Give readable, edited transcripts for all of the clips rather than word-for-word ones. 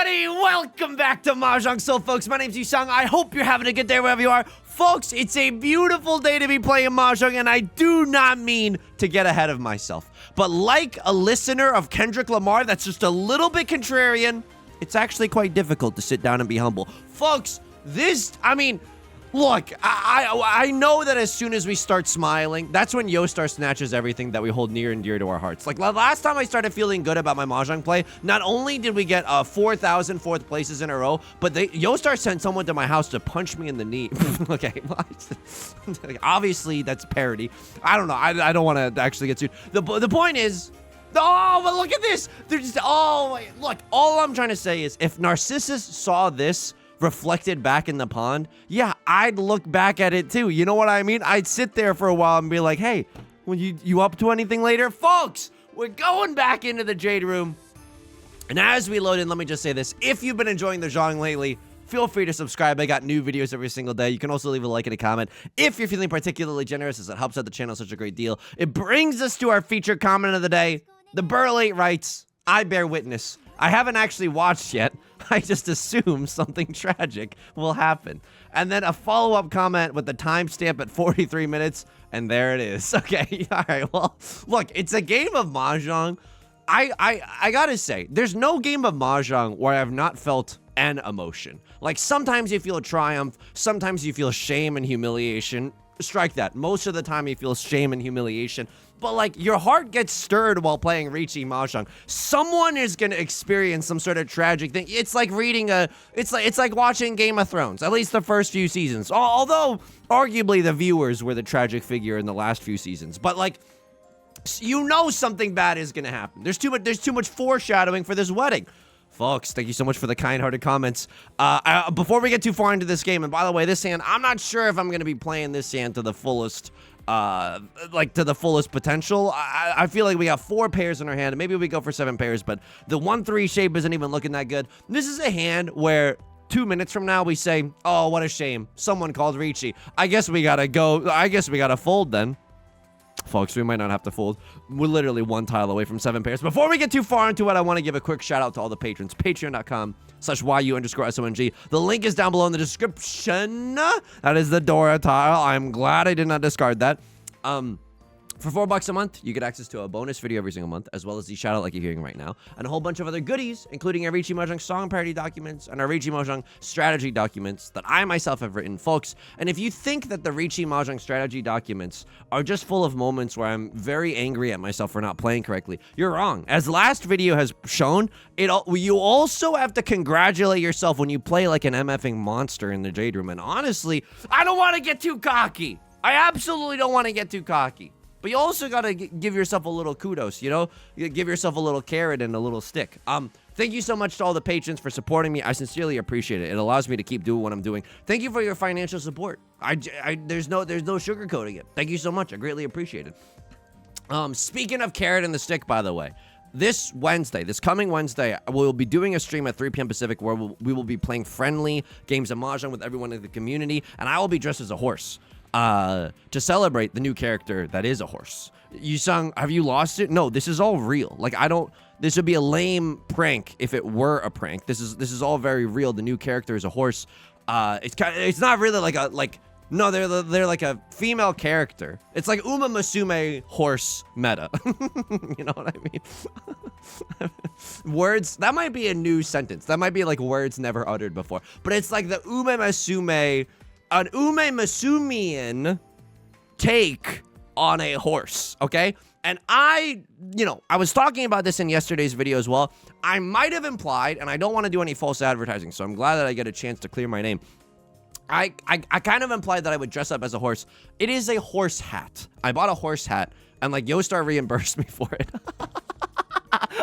everybody! Welcome back to Mahjong Soul, folks. My name's Yusong. I hope you're having a good day wherever you are. Folks, it's a beautiful day to be playing Mahjong, and I do not mean to get ahead of myself. But like a listener of Kendrick Lamar that's just a little bit contrarian, it's actually quite difficult to sit down and be humble. Folks, look, I know that as soon as we start smiling, that's when Yostar snatches everything that we hold near and dear to our hearts. Like, last time I started feeling good about my Mahjong play, not only did we get 4,000 fourth places in a row, but Yostar sent someone to my house to punch me in the knee. Okay, obviously that's parody. I don't know. I don't want to actually get sued. The point is, oh, but look at this. They're just, look, all I'm trying to say is if Narcissus saw this reflected back in the pond, yeah, I'd look back at it too. You know what I mean? I'd sit there for a while and be like, hey, when you up to anything later? Folks, we're going back into the Jade Room. And as we load in, let me just say this. If you've been enjoying the Zhong lately, feel free to subscribe. I got new videos every single day. You can also leave a like and a comment if you're feeling particularly generous, as it helps out the channel such a great deal. It brings us to our featured comment of the day. The Burlate writes, I bear witness. I haven't actually watched yet. I just assume something tragic will happen. And then a follow-up comment with the timestamp at 43 minutes, and there it is. Okay, all right, well, look, it's a game of Mahjong. I gotta say, there's no game of Mahjong where I've not felt an emotion. Like, sometimes you feel triumph, sometimes you feel shame and humiliation. Strike that. Most of the time you feel shame and humiliation. But, like, your heart gets stirred while playing Riichi Mahjong. Someone is going to experience some sort of tragic thing. It's like reading it's like watching Game of Thrones, at least the first few seasons. Although, arguably, the viewers were the tragic figure in the last few seasons. But, like, you know something bad is going to happen. There's too much foreshadowing for this wedding. Folks, thank you so much for the kind-hearted comments. Before we get too far into this game, and by the way, this hand, I'm not sure if I'm going to be playing this hand to the fullest, to the fullest potential. I feel like we got 4 pairs in our hand. Maybe we go for 7 pairs, but the 1-3 shape isn't even looking that good. This is a hand where 2 minutes from now we say, oh, what a shame. Someone called Riichi. I guess we gotta go. I guess we gotta fold then. Folks, we might not have to fold. We're literally 1 tile away from 7 pairs. Before we get too far into it, I want to give a quick shout out to all the patrons. Patreon.com/YU_SONG. The link is down below in the description. That is the Dora tile. I'm glad I did not discard that. For $4 a month, you get access to a bonus video every single month, as well as the shout-out like you're hearing right now, and a whole bunch of other goodies, including our Riichi Mahjong song parody documents and our Riichi Mahjong strategy documents that I myself have written, folks. And if you think that the Riichi Mahjong strategy documents are just full of moments where I'm very angry at myself for not playing correctly, you're wrong. As last video has shown, you also have to congratulate yourself when you play like an MFing monster in the Jade Room. And honestly, I don't want to get too cocky. I absolutely don't want to get too cocky. But you also gotta give yourself a little kudos, you know? You give yourself a little carrot and a little stick. Thank you so much to all the patrons for supporting me. I sincerely appreciate it. It allows me to keep doing what I'm doing. Thank you for your financial support. There's no sugarcoating it. Thank you so much. I greatly appreciate it. Speaking of carrot and the stick, by the way, this coming Wednesday, we'll be doing a stream at 3 p.m. Pacific where we will be playing friendly games of Mahjong with everyone in the community, and I will be dressed as a horse. To celebrate the new character that is a horse. Yusong, have you lost it? No, this is all real. Like, this would be a lame prank if it were a prank. This is all very real. The new character is a horse. It's not really no, they're like a female character. It's like Uma Musume horse meta. You know what I mean? Words, that might be a new sentence. That might be like words never uttered before. But it's like the Uma Musume, an Ume Masumian take on a horse, okay? And I was talking about this in yesterday's video as well. I might have implied, and I don't want to do any false advertising, so I'm glad that I get a chance to clear my name. I kind of implied that I would dress up as a horse. It is a horse hat. I bought a horse hat, and like Yostar reimbursed me for it.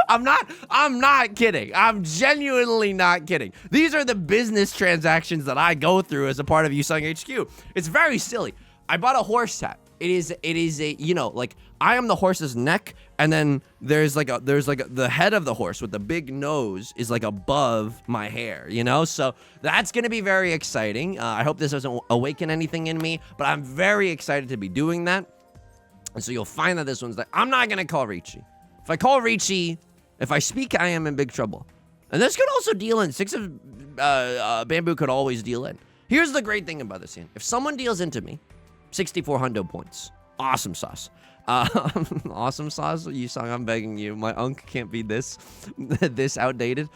I'm not kidding. I'm genuinely not kidding. These are the business transactions that I go through as a part of Yusong HQ. It's very silly. I bought a horse hat. It is a, like, I am the horse's neck, and then there's the head of the horse with the big nose is like above my hair, so that's gonna be very exciting. I hope this doesn't awaken anything in me, but I'm very excited to be doing that. And so you'll find that this one's I'm not gonna call Riichi. If I call Riichi, if I speak, I am in big trouble. And this could also deal in. 6 of bamboo could always deal in. Here's the great thing about this hand. If someone deals into me, 6400 points. Awesome sauce. Awesome sauce, Yusong, I'm begging you. My unk can't be this outdated.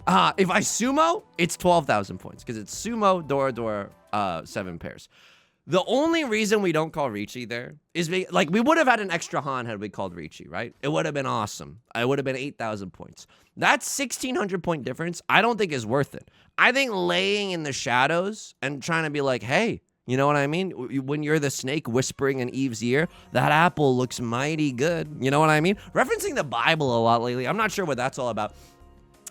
If I sumo, it's 12,000 points because it's sumo, Dora, 7 pairs. The only reason we don't call Riichi there is we would have had an extra Han had we called Riichi, right? It would have been awesome. It would have been 8,000 points. That 1,600 point difference, I don't think is worth it. I think laying in the shadows and trying to be like, hey, you know what I mean? When you're the snake whispering in Eve's ear, that apple looks mighty good. You know what I mean? Referencing the Bible a lot lately. I'm not sure what that's all about.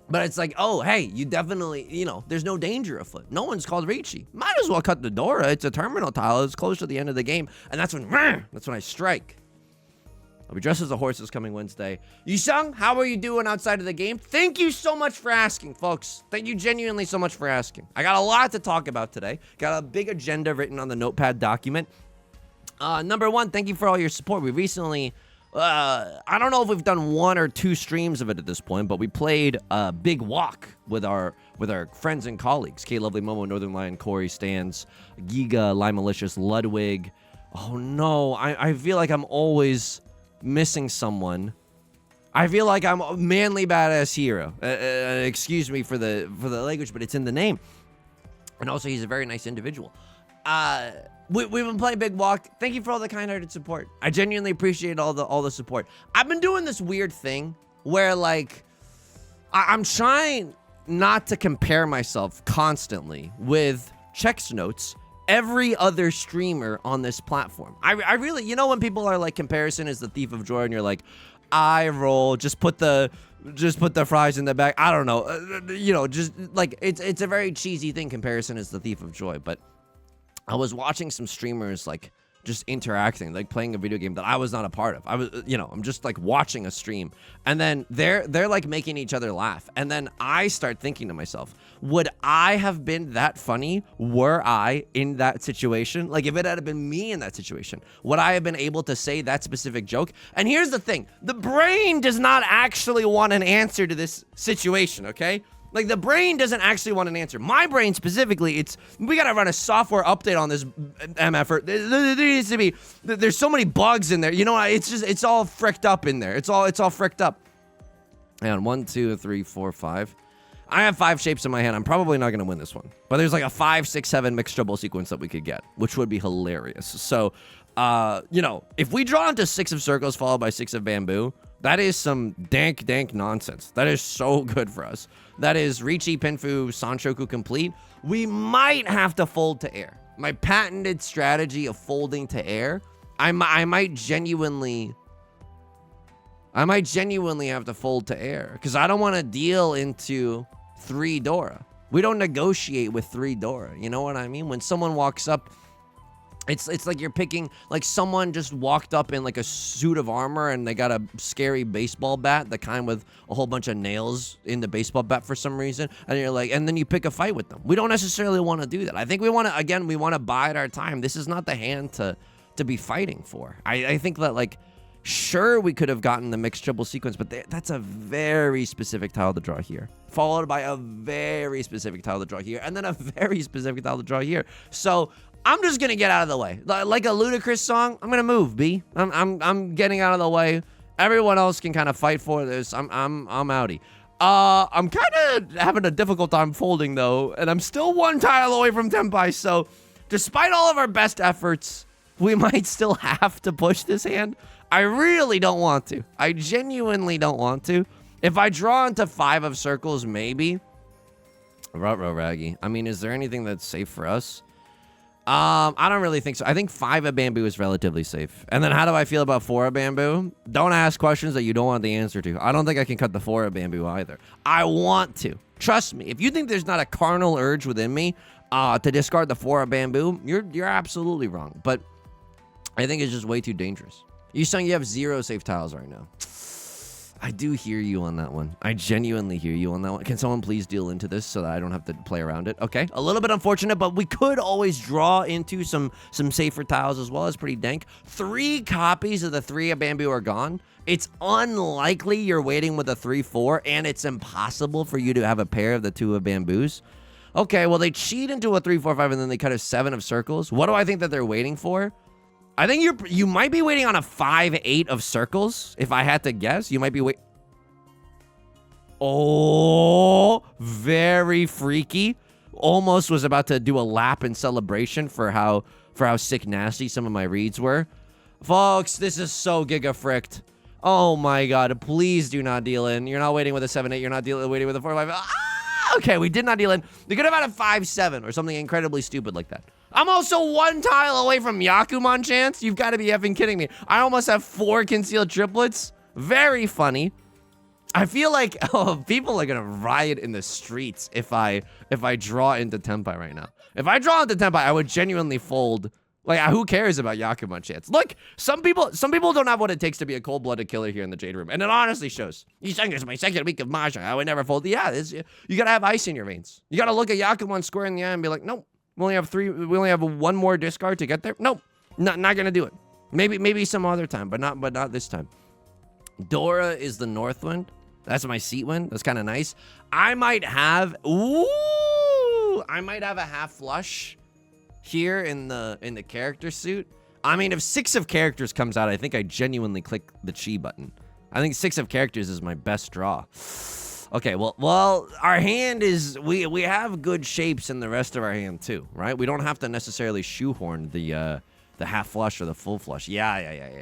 But it's like, oh, hey, you definitely, you know, there's no danger afoot. No one's called Riichi. Might as well cut the Dora. It's a terminal tile. It's close to the end of the game. And that's when I strike. I'll be dressed as a horse this coming Wednesday. Yusong, how are you doing outside of the game? Thank you so much for asking, folks. Thank you genuinely so much for asking. I got a lot to talk about today. Got a big agenda written on the notepad document. Number one, thank you for all your support. We recently... I don't know if we've done 1 or 2 streams of it at this point, but we played a big walk with our friends and colleagues. K Lovely Momo, Northern Lion, Corey, Stans, Giga, Lime Malicious, Ludwig. Oh no, I feel like I'm always missing someone. I feel like I'm a manly badass hero. Excuse me for the language, but it's in the name. And also, he's a very nice individual. We've been playing Big Walk. Thank you for all the kind-hearted support. I genuinely appreciate all the support. I've been doing this weird thing where, like, I'm trying not to compare myself constantly with Chex Notes, every other streamer on this platform. I really, you know, when people are like, comparison is the thief of joy, and you're like, I roll, just put the fries in the bag. I don't know, you know, just like it's a very cheesy thing. Comparison is the thief of joy, but. I was watching some streamers, like, just interacting, like, playing a video game that I was not a part of. I was, you know, I'm just, like, watching a stream. And then they're like, making each other laugh. And then I start thinking to myself, would I have been that funny were I in that situation? Like, if it had been me in that situation, would I have been able to say that specific joke? And here's the thing. The brain does not actually want an answer to this situation, okay? Like, the brain doesn't actually want an answer. My brain specifically, we gotta run a software update on this MF. There needs to be, there's so many bugs in there. You know, it's all fricked up in there. It's all fricked up. And 1, 2, 3, 4, 5. I have 5 shapes in my hand. I'm probably not gonna win this one. But there's like a 5, 6, 7 mixed double sequence that we could get, which would be hilarious. So, you know, if we draw into 6 of circles followed by 6 of bamboo, that is some dank nonsense. That is so good for us. That is Riichi, Pinfu, Sanshoku complete. We might have to fold to air. My patented strategy of folding to air, I might genuinely have to fold to air because I don't want to deal into 3 Dora. We don't negotiate with 3 Dora. You know what I mean? When someone walks up, it's like you're picking, like someone just walked up in like a suit of armor and they got a scary baseball bat, the kind with a whole bunch of nails in the baseball bat for some reason. And you're like, and then you pick a fight with them. We don't necessarily want to do that. I think we want to bide our time. This is not the hand to be fighting for. I think that, like, sure, we could have gotten the mixed triple sequence, but that's a very specific tile to draw here, followed by a very specific tile to draw here, and then a very specific tile to draw here. So I'm just gonna get out of the way. Like a ludicrous song, I'm gonna move, B. I'm getting out of the way. Everyone else can kind of fight for this. I'm outie. I'm kind of having a difficult time folding though, and I'm still 1 tile away from Tenpai. So, despite all of our best efforts, we might still have to push this hand. I really don't want to. I genuinely don't want to. If I draw into 5 of circles, maybe. Ruh-roh, Raggy. I mean, is there anything that's safe for us? I don't really think so. I think 5 of bamboo is relatively safe. And then how do I feel about 4 of bamboo? Don't ask questions that you don't want the answer to. I don't think I can cut the 4 of bamboo either. I want to. Trust me. If you think there's not a carnal urge within me to discard the 4 of bamboo, you're absolutely wrong. But I think it's just way too dangerous. Yusong, you have 0 safe tiles right now. I do hear you on that one. I genuinely hear you on that one. Can someone please deal into this so that I don't have to play around it? Okay, a little bit unfortunate, but we could always draw into some safer tiles as well. It's pretty dank. 3 copies of the 3 of bamboo are gone. It's unlikely you're waiting with a 3-4, and it's impossible for you to have a pair of the 2 of bamboos. Okay, well, they cheat into a 3-4-5, and then they cut a 7 of circles. What do I think that they're waiting for? I think you might be waiting on a 5-8 of circles. If I had to guess, you might be wait. Oh, very freaky. Almost was about to do a lap in celebration for how sick nasty some of my reads were. Folks, this is so giga fricked. Oh my god, please do not deal in. You're not waiting with a 7-8. You're not waiting with a 4-5. Okay, we did not deal in. They could have had a 5-7 or something incredibly stupid like that. I'm also 1 tile away from Yakuman chance. You've got to be effing kidding me. I almost have 4 concealed triplets. Very funny. I feel like people are gonna riot in the streets if I draw into Tenpai right now. If I draw into Tenpai, I would genuinely fold. Like, who cares about Yakuman chance? Look, some people don't have what it takes to be a cold-blooded killer here in the Jade Room, and it honestly shows. Yusong is my 2nd week of Mahjong. I would never fold. Yeah, you gotta have ice in your veins. You gotta look at Yakuman square in the eye and be like, nope. We only have 3. We only have 1 more discard to get there. Nope, not gonna do it. Maybe some other time, but not this time. Dora is the north wind. That's my seat wind. That's kind of nice. I might have a half flush here in the character suit. I mean, if 6 of characters comes out, I think I genuinely click the chi button. I think 6 of characters is my best draw. Okay, well, our hand is we have good shapes in the rest of our hand too, right? We don't have to necessarily shoehorn the half flush or the full flush. Yeah.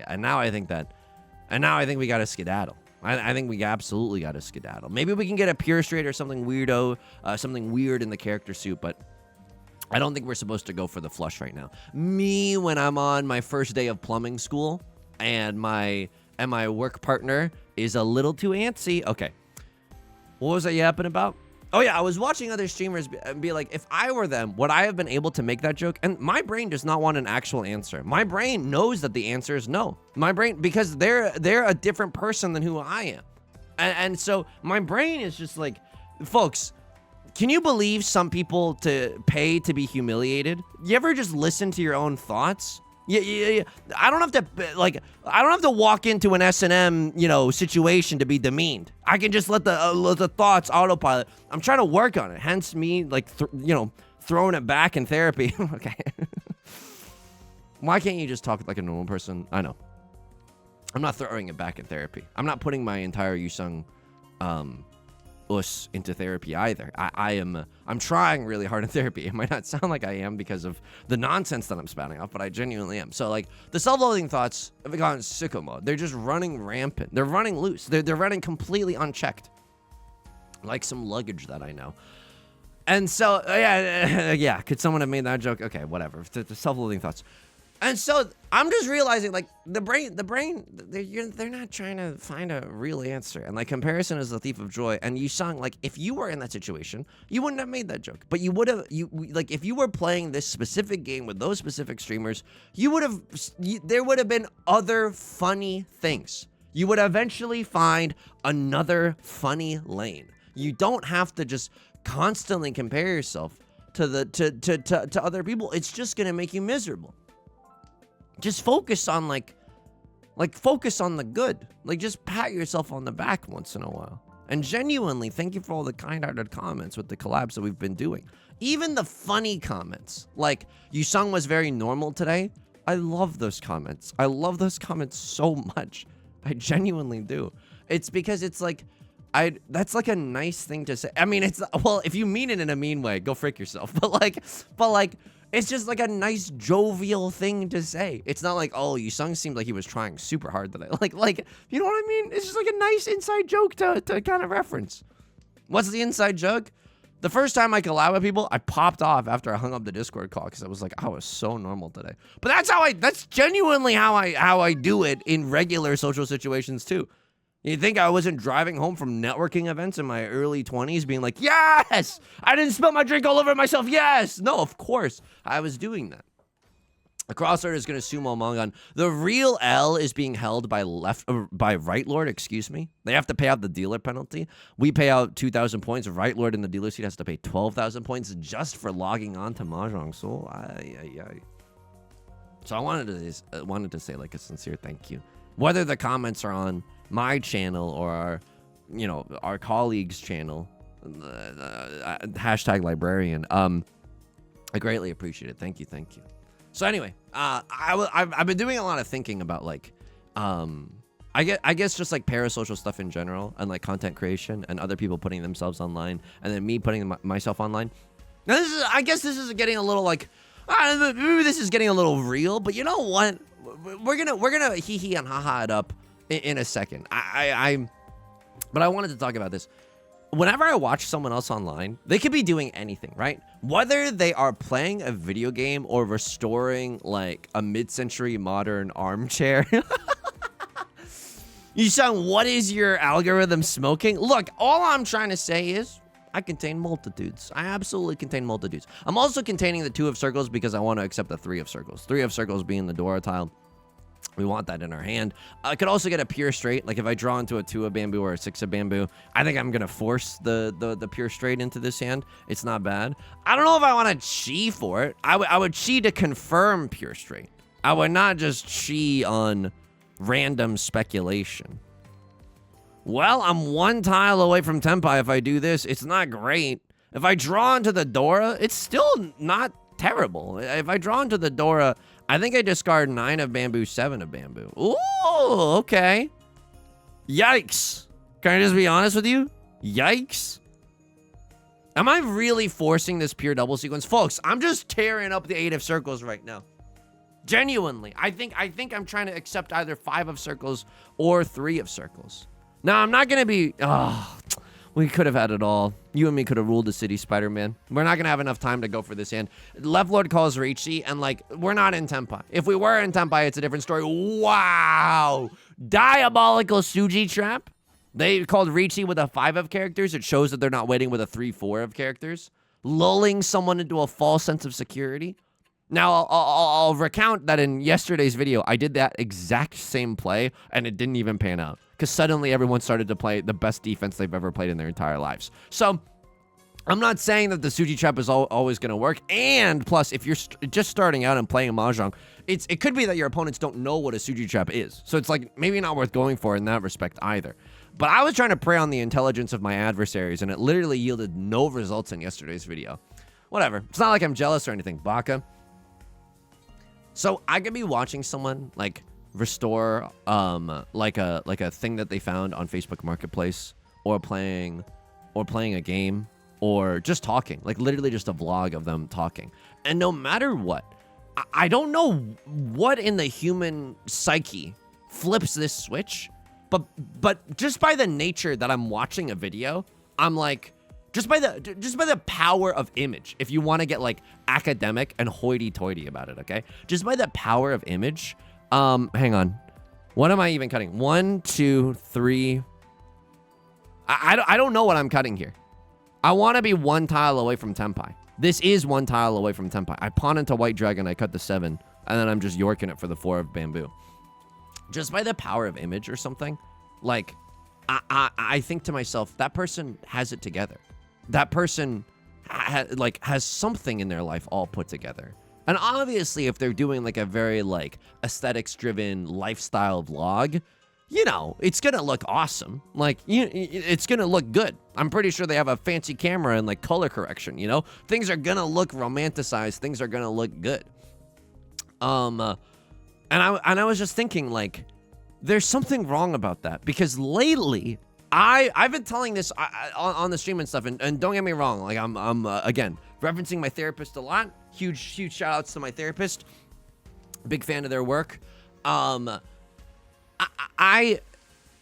And now I think we got to skedaddle. I think we absolutely got to skedaddle. Maybe we can get a pure straight or something weirdo, something weird in the character suit, but I don't think we're supposed to go for the flush right now. Me, when I'm on my first day of plumbing school and my work partner is a little too antsy. Okay. What was I yapping about? Oh yeah, I was watching other streamers be like, if I were them, would I have been able to make that joke? And my brain does not want an actual answer. My brain knows that the answer is no. My brain, because they're a different person than who I am. And so my brain is just like, folks, can you believe some people to pay to be humiliated? You ever just listen to your own thoughts? Yeah. I don't have to walk into an S&M, situation to be demeaned. I can just let the thoughts autopilot. I'm trying to work on it. Hence me, throwing it back in therapy. Okay. Why can't you just talk like a normal person? I know. I'm not throwing it back in therapy. I'm not putting my entire Yusong, us into therapy either. I'm trying really hard in therapy. It might not sound like I am because of the nonsense that I'm spouting off, but I genuinely am. So the self-loathing thoughts have gone sicko mode. They're just running rampant. They're running loose. They're running completely unchecked. Like some luggage that I know. And so yeah, could someone have made that joke? Okay, whatever. The self-loathing thoughts. And so I'm just realizing, the brain, they're not trying to find a real answer. And comparison is the thief of joy. And Yusong, if you were in that situation, you wouldn't have made that joke. But you would have, if you were playing this specific game with those specific streamers, there would have been other funny things. You would eventually find another funny lane. You don't have to just constantly compare yourself to other people. It's just going to make you miserable. Just focus on focus on the good. Just pat yourself on the back once in a while. And genuinely, thank you for all the kind-hearted comments with the collabs that we've been doing. Even the funny comments, Yusong was very normal today. I love those comments. I love those comments so much. I genuinely do. It's because it's that's a nice thing to say. I mean, if you mean it in a mean way, go frick yourself. But it's just a nice jovial thing to say. It's not oh, Yusong seemed like he was trying super hard today. You know what I mean? It's just a nice inside joke to kind of reference. What's the inside joke? The first time I collab with people, I popped off after I hung up the Discord call because I was I was so normal today. But that's genuinely how I do it in regular social situations too. You think I wasn't driving home from networking events in my early 20s being yes, I didn't spill my drink all over myself. Yes. No, of course I was doing that. A crossword is going to sumo Mongon. The real L is being held by Right Lord, excuse me. They have to pay out the dealer penalty. We pay out 2,000 points. Right Lord in the dealer seat has to pay 12,000 points just for logging on to Mahjong Soul. So I wanted to say like a sincere thank you. Whether the comments are on my channel or our colleagues' channel, hashtag librarian. I greatly appreciate it. Thank you. So anyway, I've been doing a lot of thinking about like, I guess just like parasocial stuff in general and like content creation and other people putting themselves online and then me putting myself online. Now I guess this is getting a little like, maybe this is getting a little real, but you know what? We're gonna hee and haha it up in a second. But I wanted to talk about this. Whenever I watch someone else online, they could be doing anything, right? Whether they are playing a video game or restoring like a mid-century modern armchair. Yusong, what is your algorithm smoking? Look, all I'm trying to say is I contain multitudes. I absolutely contain multitudes. I'm also containing the 2 of circles because I want to accept the 3 of circles. 3 of circles being the Dora tile. We want that in our hand. I could also get a pure straight. Like if I draw into a 2 of bamboo or a 6 of bamboo, I think I'm going to force the pure straight into this hand. It's not bad. I don't know if I want to chi for it. I would chi to confirm pure straight. I would not just chi on random speculation. Well, I'm 1 tile away from Tenpai if I do this. It's not great. If I draw into the Dora, it's still not terrible. If I draw into the Dora, I think I discard 9 of bamboo, 7 of bamboo. Ooh, okay. Yikes. Can I just be honest with you? Yikes. Am I really forcing this pure double sequence? Folks, I'm just tearing up the 8 of circles right now. Genuinely. I think I'm trying to accept either 5 of circles or 3 of circles. Now, I'm not going to be... we could have had it all. You and me could have ruled the city, Spider-Man. We're not going to have enough time to go for this hand. Left Lord calls Riichi, and, like, we're not in Tenpai. If we were in Tenpai, it's a different story. Wow! Diabolical Suji trap. They called Riichi with a 5 of characters. It shows that they're not waiting with a 3-4 of characters. Lulling someone into a false sense of security. Now, I'll recount that in yesterday's video, I did that exact same play, and it didn't even pan out. Because suddenly everyone started to play the best defense they've ever played in their entire lives. So, I'm not saying that the Suji trap is always going to work. And plus, if you're just starting out and playing Mahjong, it could be that your opponents don't know what a Suji trap is. So it's like maybe not worth going for in that respect either. But I was trying to prey on the intelligence of my adversaries, and it literally yielded no results in yesterday's video. Whatever. It's not like I'm jealous or anything, Baka. So I could be watching someone like restore like a thing that they found on Facebook Marketplace, or playing a game, or just talking, like literally just a vlog of them talking. And no matter what, I don't know what in the human psyche flips this switch, but just by the nature that I'm watching a video, I'm like, just by the power of image, if you want to get like academic and hoity-toity about it, okay? Just by the power of image, hang on. What am I even cutting? 1, 2, 3. I don't know what I'm cutting here. I want to be 1 tile away from Tenpai. This is 1 tile away from Tenpai. I pawn into White Dragon, I cut the 7, and then I'm just yorking it for the 4 of bamboo. Just by the power of image or something, like, I think to myself, that person has it together. That person has something in their life all put together. And obviously, if they're doing like a very like aesthetics-driven lifestyle vlog, you know, it's gonna look awesome. Like, it's gonna look good. I'm pretty sure they have a fancy camera and like color correction. You know, things are gonna look romanticized. Things are gonna look good. And I was just thinking, like, there's something wrong about that, because lately I've been telling this on the stream and stuff, and don't get me wrong, like I'm again referencing my therapist a lot. Huge shout outs to my therapist. Big fan of their work. I've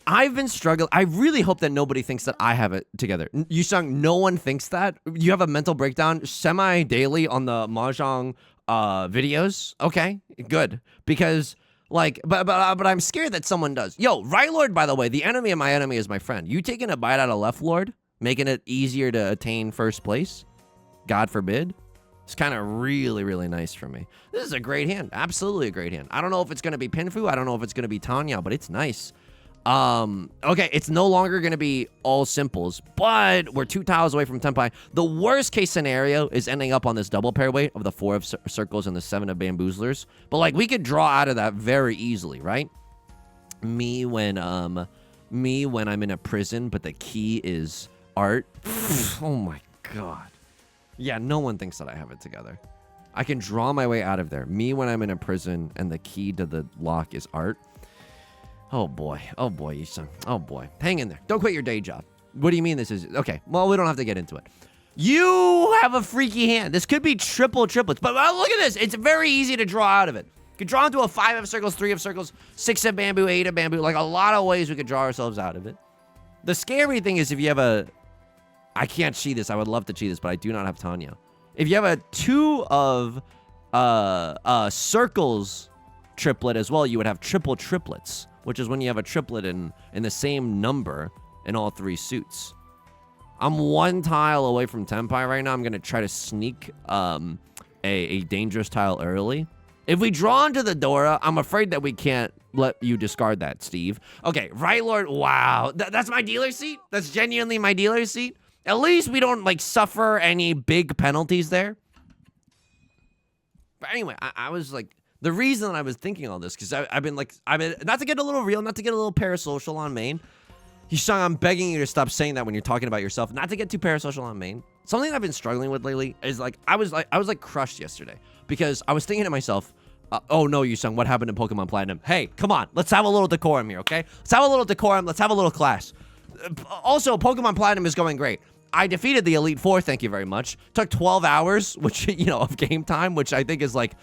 been struggling. I really hope that nobody thinks that I have it together. Yusong, no one thinks that. You have a mental breakdown semi-daily on the Mahjong videos. Okay, good. Because like, but I'm scared that someone does. Yo, Right Lord, by the way, the enemy of my enemy is my friend. You taking a bite out of Left Lord, making it easier to attain first place? God forbid. It's kind of really, really nice for me. This is a great hand. Absolutely a great hand. I don't know if it's going to be Pinfu. I don't know if it's going to be Tanya, but it's nice. Okay, it's no longer going to be all simples, but we're 2 tiles away from Tenpai. The worst case scenario is ending up on this double pair weight of the 4 of circles and the 7 of bamboozlers. But, like, we could draw out of that very easily, right? Me when I'm in a prison, but the key is art. Oh, my God. Yeah, no one thinks that I have it together. I can draw my way out of there. Me when I'm in a prison and the key to the lock is art. Oh boy, Yusong. Oh boy. Hang in there. Don't quit your day job. What do you mean this is... Okay, well, we don't have to get into it. You have a freaky hand. This could be triplets. But look at this. It's very easy to draw out of it. You could draw into a 5 of circles, 3 of circles, 6 of bamboo, 8 of bamboo. Like a lot of ways we could draw ourselves out of it. The scary thing is if you have a... I can't cheat this. I would love to cheat this, but I do not have Tanya. If you have a 2 of circles triplet as well, you would have triplets, which is when you have a triplet in the same number in all 3 suits. I'm 1 tile away from Tenpai right now. I'm going to try to sneak a dangerous tile early. If we draw into the Dora, I'm afraid that we can't let you discard that, Steve. Okay, Right Lord, wow. That's my dealer seat? That's genuinely my dealer seat? At least we don't, like, suffer any big penalties there. But anyway, I was, like, the reason that I was thinking all this, because I've been, not to get a little real, not to get a little parasocial on main. Yusong, I'm begging you to stop saying that when you're talking about yourself. Not to get too parasocial on main. Something I've been struggling with lately is, like, I was crushed yesterday. Because I was thinking to myself, oh no, Yusong, what happened in Pokemon Platinum? Hey, come on, let's have a little decorum here, okay? Let's have a little decorum, let's have a little class. Also, Pokemon Platinum is going great. I defeated the Elite Four, thank you very much. Took 12 hours, which, you know, of game time, which I think is, like,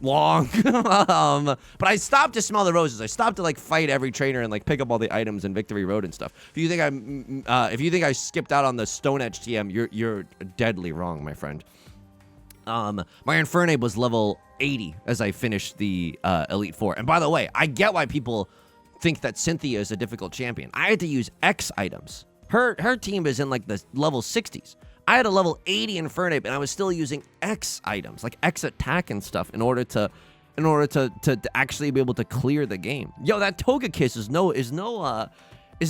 long. But I stopped to smell the roses. I stopped to, like, fight every trainer and, like, pick up all the items in Victory Road and stuff. If you think I skipped out on the Stone Edge TM, you're deadly wrong, my friend. My Infernape was level 80 as I finished the Elite Four. And by the way, I get why people think that Cynthia is a difficult champion. I had to use X items. Her team is in, like, the level 60s. I had a level 80 Infernape, and I was still using X items, like X attack and stuff, in order to actually be able to clear the game. Yo, that Togekiss is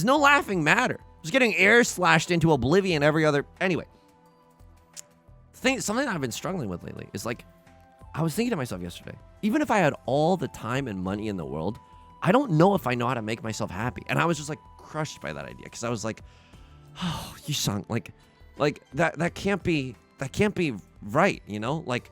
no laughing matter. I was getting air slashed into oblivion every other... Anyway. Something I've been struggling with lately is, like, I was thinking to myself yesterday, even if I had all the time and money in the world, I don't know if I know how to make myself happy. And I was just, like, crushed by that idea, because I was like, oh, Yusong, like that can't be right, you know? Like,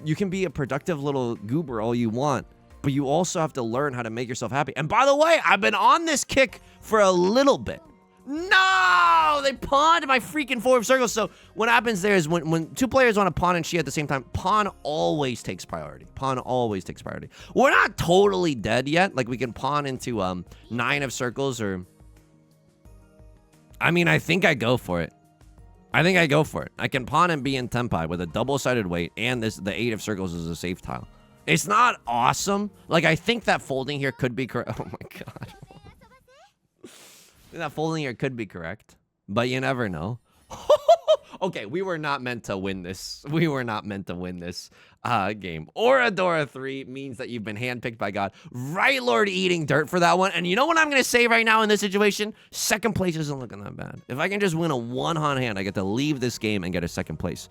you can be a productive little goober all you want, but you also have to learn how to make yourself happy. And by the way, I've been on this kick for a little bit. No! They pawned my freaking 4 of circles. So what happens there is when 2 players want to pawn and she at the same time, pawn always takes priority. Pawn always takes priority. We're not totally dead yet. Like, we can pawn into 9 of circles, or... I mean, I think I go for it. I can pawn and be in Tenpai with a double-sided weight, and the 8 of circles is a safe tile. It's not awesome. Like, I think that folding here could be correct. Oh my god. That folding here could be correct, but you never know. Okay, we were not meant to win this. We were not meant to win this game. Oradora 3 means that you've been handpicked by God. Right Lord eating dirt for that one. And you know what I'm going to say right now in this situation? Second place isn't looking that bad. If I can just win a 1-on hand, I get to leave this game and get a second place.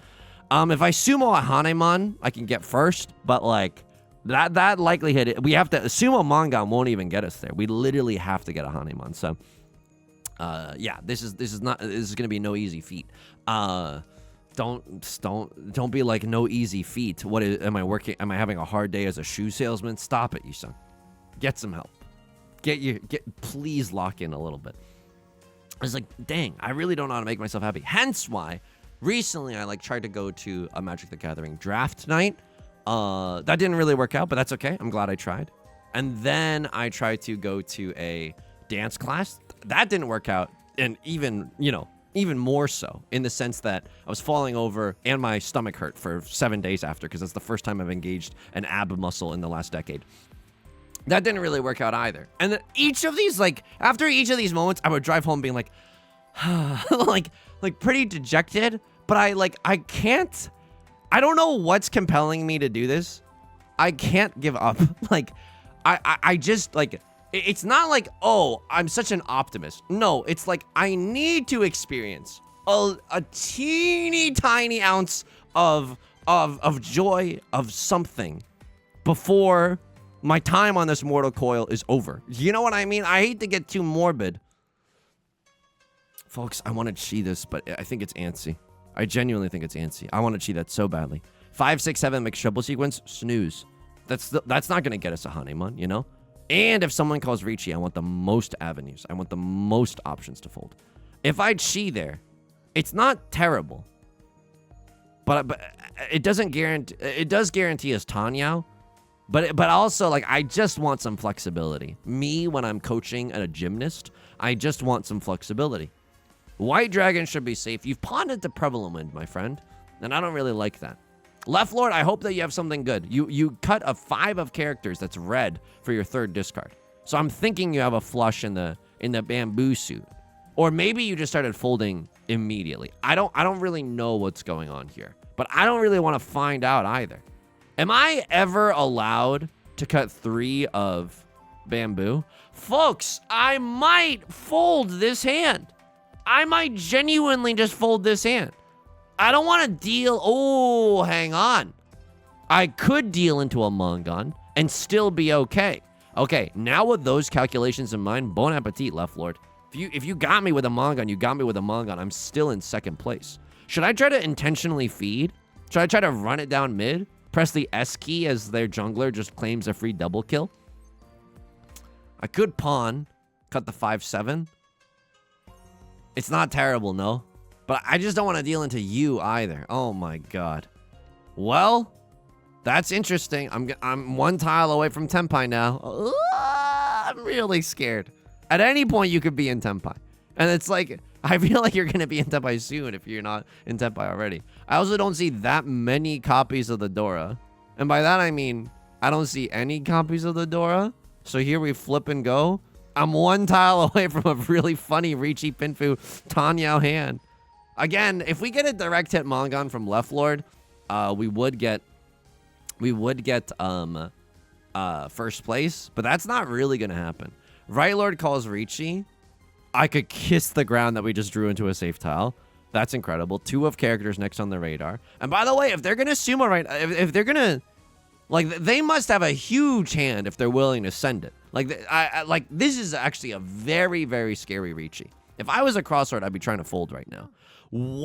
If I sumo a Hanemon, I can get first, but, like, that likelihood, we have to... Sumo Mangan won't even get us there. We literally have to get a Hanemon, so... yeah, this is gonna be no easy feat. Don't be like, no easy feat. What is, am I having a hard day as a shoe salesman? Stop it, Yusong. Get some help. Please lock in a little bit. I was like, dang, I really don't know how to make myself happy. Hence why recently I, like, tried to go to a Magic the Gathering draft night. That didn't really work out, but that's okay. I'm glad I tried. And then I tried to go to a dance class. That didn't work out, and even more so, in the sense that I was falling over and my stomach hurt for 7 days after, because that's the first time I've engaged an ab muscle in the last decade. That didn't really work out either. And then each of these, like, after each of these moments, I would drive home being like, like pretty dejected, but I can't I don't know what's compelling me to do this. I can't give up. Like, I just, like, it's not like, oh, I'm such an optimist. No, it's like I need to experience a teeny tiny ounce of joy of something before my time on this mortal coil is over. You know what I mean? I hate to get too morbid. Folks, I want to chi this, but I think it's antsy. I genuinely think it's antsy. I want to chi that so badly. 5, 6, 7 mixed triple sequence, snooze. That's not going to get us a honeymoon, you know? And if someone calls Riichi, I want the most avenues. I want the most options to fold. If I chi there, it's not terrible. But it doesn't guarantee, it does guarantee us Tenhou. But also, like, I just want some flexibility. Me, when I'm coaching a gymnast, I just want some flexibility. White Dragon should be safe. You've pawned into Prevalent Wind, my friend. And I don't really like that. Left Lord, I hope that you have something good. You cut a 5 of characters that's red for your 3rd discard. So I'm thinking you have a flush in the bamboo suit. Or maybe you just started folding immediately. I don't really know what's going on here. But I don't really want to find out either. Am I ever allowed to cut 3 of bamboo? Folks, I might fold this hand. I might genuinely just fold this hand. I don't want to deal... Oh, hang on. I could deal into a Mongon and still be okay. Okay, now with those calculations in mind, bon appetit, Left Lord. If you got me with a Mongon, you got me with a Mongon. I'm still in 2nd place. Should I try to intentionally feed? Should I try to run it down mid? Press the S key as their jungler just claims a free double kill? I could pawn, cut the 5-7. It's not terrible, no. But I just don't want to deal into you either. Oh my god. Well, that's interesting. I'm 1 tile away from Tenpai now. I'm really scared. At any point, you could be in Tenpai. And it's like, I feel like you're going to be in Tenpai soon if you're not in Tenpai already. I also don't see that many copies of the Dora. And by that, I mean, I don't see any copies of the Dora. So here we flip and go. I'm 1 tile away from a really funny Riichi Pinfu Tenhou hand. Again, if we get a direct hit Mongon from Left Lord, we would get first place, but that's not really gonna happen. Right Lord calls Riichi. I could kiss the ground that we just drew into a safe tile. That's incredible. 2 of characters next on the radar. And by the way, if they're gonna sumo right, if they're gonna, like, they must have a huge hand if they're willing to send it. Like, like, this is actually a very, very scary Riichi. If I was a crossword, I'd be trying to fold right now. Wow!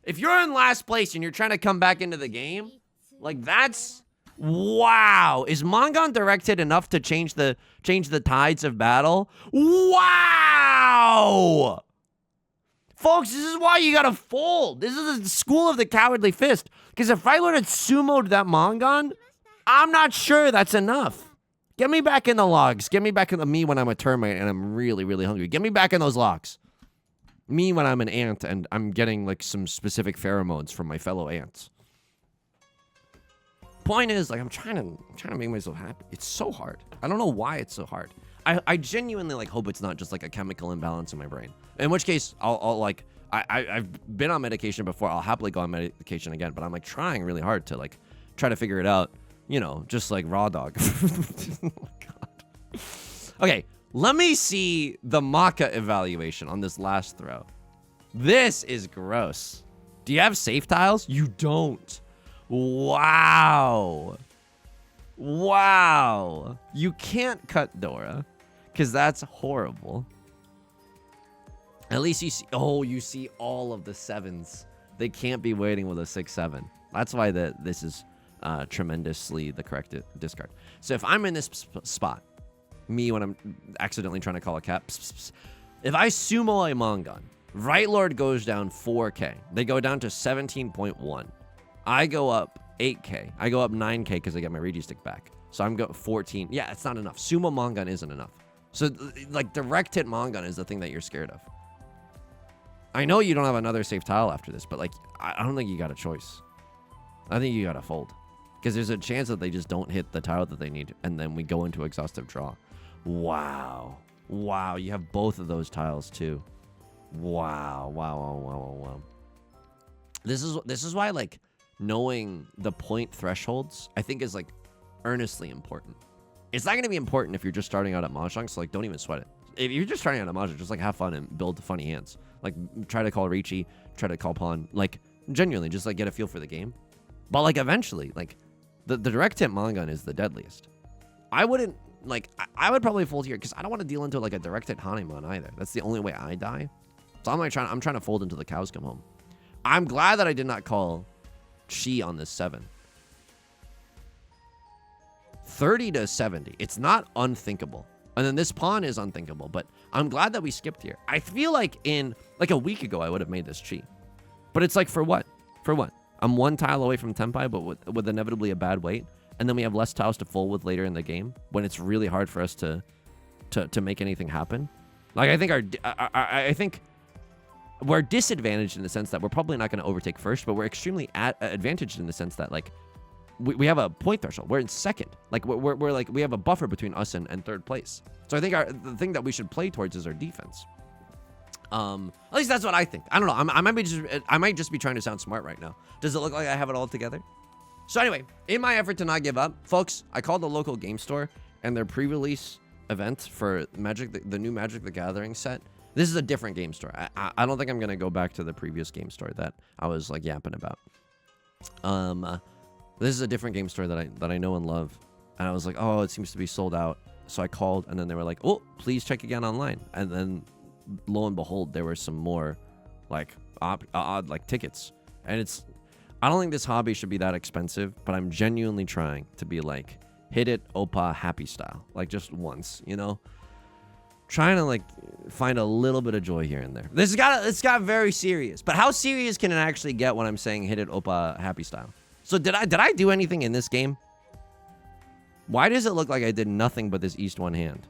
If you're in last place and you're trying to come back into the game, like, that's... Wow! Is Mongon directed enough to change the tides of battle? Wow! Folks, this is why you gotta fold. This is the school of the cowardly fist. Because if Right Lord had sumoed that Mongon, I'm not sure that's enough. Get me back in the logs. Get me back in the me when I'm a termite and I'm really, really hungry. Get me back in those logs. Me when I'm an ant and I'm getting, like, some specific pheromones from my fellow ants. Point is, like, I'm trying to make myself happy. It's so hard. I don't know why it's so hard. I genuinely, like, hope it's not just, like, a chemical imbalance in my brain. In which case, I'll like, I've been on medication before. I'll happily go on medication again. But I'm, like, trying really hard to, like, try to figure it out. You know, just like raw dog. Oh my god. Okay, let me see the Maka evaluation on this last throw. This is gross. Do you have safe tiles? You don't. Wow. Wow. You can't cut Dora, because that's horrible. At least you see, oh, you see all of the 7s. They can't be waiting with a 6-7. That's why this is tremendously the correct discard. So if I'm in this spot, me when I'm accidentally trying to call a cap, if I sumo a Mongon, Right Lord goes down 4k. They go down to 17.1. I go up 8k. I go up 9k because I get my Regi stick back. So I'm going 14. Yeah, it's not enough. Sumo Mongon isn't enough. So, like, direct hit Mongon is the thing that you're scared of. I know you don't have another safe tile after this, but, like, I don't think you got a choice. I think you got to fold. Because there's a chance that they just don't hit the tile that they need, and then we go into exhaustive draw. Wow. Wow, you have both of those tiles, too. Wow. Wow. This is why like knowing the point thresholds I think is like earnestly important. It's not gonna be important if you're just starting out at Mahjong, so like don't even sweat it. If you're just starting out at Mahjong, just like have fun and build funny hands. Like try to call Riichi, try to call pawn, like genuinely just like get a feel for the game. But like eventually, like the direct hit Mangan is the deadliest. I wouldn't like I would probably fold here because I don't want to deal into like a direct hit Hanemon either. That's the only way I die. So I'm trying to fold until the cows come home. I'm glad that I did not call Chi on this 7. 30 to 70. It's not unthinkable. And then this pawn is unthinkable, but I'm glad that we skipped here. I feel like in like a week ago I would have made this Chi. But it's like for what? For what? I'm 1 tile away from Tenpai, but with inevitably a bad weight. And then we have less tiles to fold with later in the game when it's really hard for us to make anything happen. Like I think we're disadvantaged in the sense that we're probably not going to overtake first, but we're extremely advantaged in the sense that like we have a point threshold. We're in second. Like we're like we have a buffer between us and third place. So I think the thing that we should play towards is our defense. At least that's what I think. I don't know. I might just be trying to sound smart right now. Does it look like I have it all together? So anyway, in my effort to not give up, folks, I called the local game store and their pre-release event for the new Magic the Gathering set. This is a different game store. I don't think I'm gonna go back to the previous game store that I was like yapping about. This is a different game store that I know and love, and I was like, oh, it seems to be sold out. So I called, and then they were like, oh, please check again online. And then lo and behold, there were some more like odd like tickets, and it's. I don't think this hobby should be that expensive, but I'm genuinely trying to be like hit it oppa happy style, like just once, you know. Trying to like find a little bit of joy here and there. It's got very serious, but how serious can it actually get when I'm saying hit it oppa happy style? So did I do anything in this game? Why does it look like I did nothing but this East 1 hand?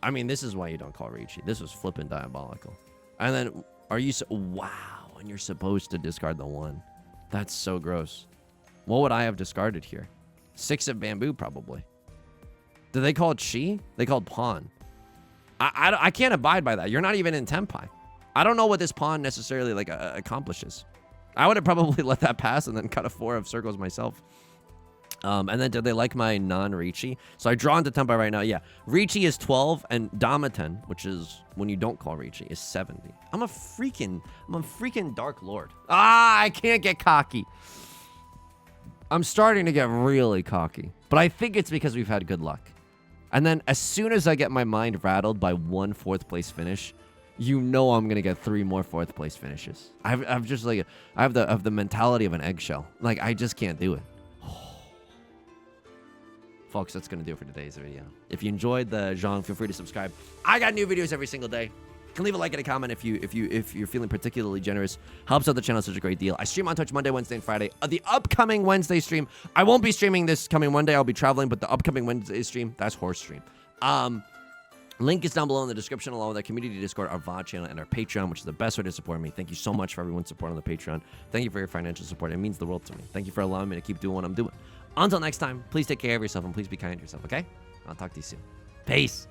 I mean, this is why you don't call Riichi. This was flippin' diabolical. And then wow, and you're supposed to discard the 1. That's so gross. What would I have discarded here? 6 of bamboo probably. Did they call it Chi? They called pawn. I can't abide by that. You're not even in Tenpai. I don't know what this pawn necessarily like accomplishes. I would have probably let that pass and then cut a 4 of circles myself. And then did they like my non-Riichi? So I draw into Tenpai right now. Yeah, Riichi is 12 and Damaten, which is when you don't call Riichi, is 70. I'm a freaking Dark Lord. I can't get cocky. I'm starting to get really cocky, but I think it's because we've had good luck. And then as soon as I get my mind rattled by 1 4th place finish, you know I'm gonna get 3 more 4th place finishes. I've just like I have the mentality of an eggshell. Like I just can't do it. Folks, that's gonna do it for today's video. If you enjoyed the genre, feel free to subscribe. I got new videos every single day. You can leave a like and a comment if you're feeling particularly generous. Helps out the channel such a great deal. I stream on Twitch Monday, Wednesday, and Friday. The upcoming Wednesday stream, I won't be streaming this coming Monday. I'll be traveling, but the upcoming Wednesday stream, that's horse stream. Link is down below in the description, along with our community Discord, our VOD channel, and our Patreon, which is the best way to support me. Thank you so much for everyone's support on the Patreon. Thank you for your financial support. It means the world to me. Thank you for allowing me to keep doing what I'm doing. Until next time, please take care of yourself and please be kind to yourself, okay? I'll talk to you soon. Peace.